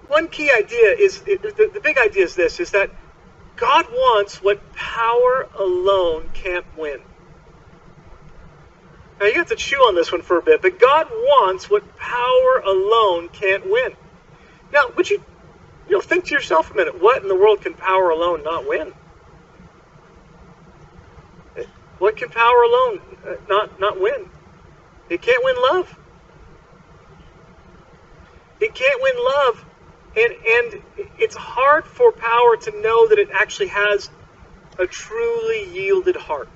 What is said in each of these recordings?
one key idea is, the big idea is this, is that God wants what power alone can't win. Now you have to chew on this one for a bit, but God wants what power alone can't win. Now, would you think to yourself a minute, what in the world can power alone not win? What can power alone not win? It can't win love. It can't win love. And it's hard for power to know that it actually has a truly yielded heart.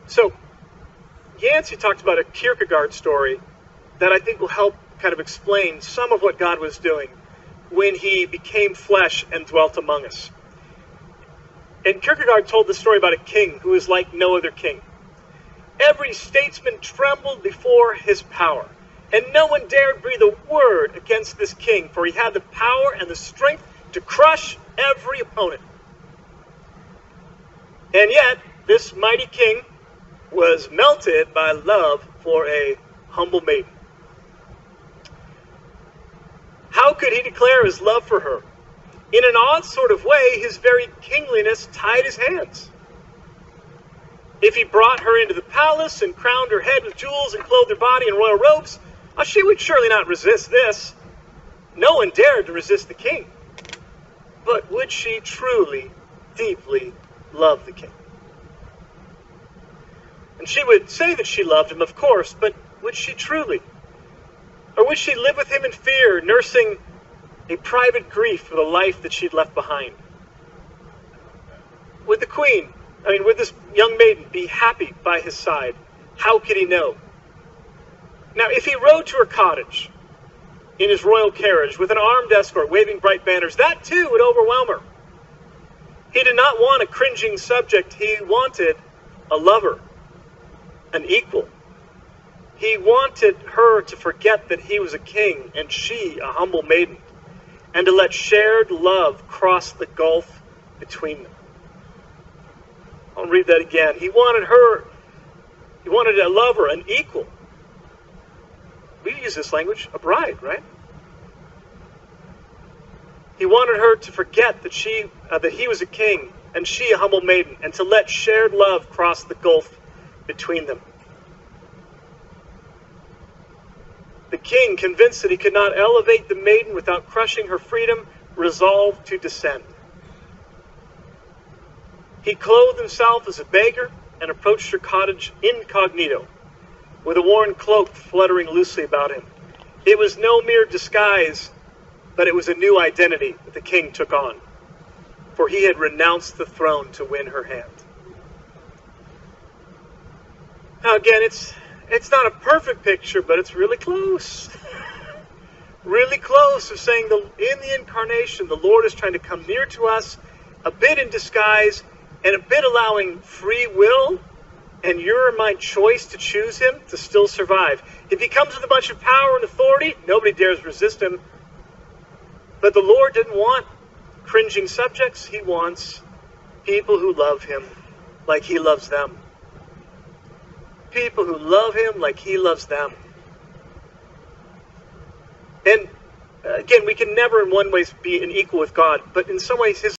So, Yancey talked about a Kierkegaard story that I think will help kind of explain some of what God was doing when he became flesh and dwelt among us. And Kierkegaard told the story about a king who was like no other king. Every statesman trembled before his power, and no one dared breathe a word against this king, for he had the power and the strength to crush every opponent. And yet, this mighty king was melted by love for a humble maiden. How could he declare his love for her? In an odd sort of way, his very kingliness tied his hands. If he brought her into the palace and crowned her head with jewels and clothed her body in royal robes, she would surely not resist this. No one dared to resist the king. But would she truly, deeply love the king? And she would say that she loved him, of course, but would she truly? Or would she live with him in fear, nursing a private grief for the life that she'd left behind? Would this young maiden be happy by his side? How could he know? Now, if he rode to her cottage in his royal carriage with an armed escort waving bright banners, that too would overwhelm her. He did not want a cringing subject. He wanted a lover, an equal. He wanted her to forget that he was a king and she a humble maiden, and to let shared love cross the gulf between them. I'll read that again. He wanted a lover, an equal. We use this language, a bride, right? He wanted her to forget that he was a king and she a humble maiden, and to let shared love cross the gulf between them. The king, convinced that he could not elevate the maiden without crushing her freedom, resolved to descend. He clothed himself as a beggar and approached her cottage incognito, with a worn cloak fluttering loosely about him. It was no mere disguise, but it was a new identity that the king took on, for he had renounced the throne to win her hand. Now again, it's not a perfect picture, but it's really close. Really close of saying in the incarnation, the Lord is trying to come near to us, a bit in disguise, and a bit allowing free will and your and my choice to choose him to still survive. If he comes with a bunch of power and authority, nobody dares resist him. But the Lord didn't want cringing subjects. He wants people who love him like he loves them. People who love him like he loves them. And again, we can never in one way be an equal with God, but in some ways his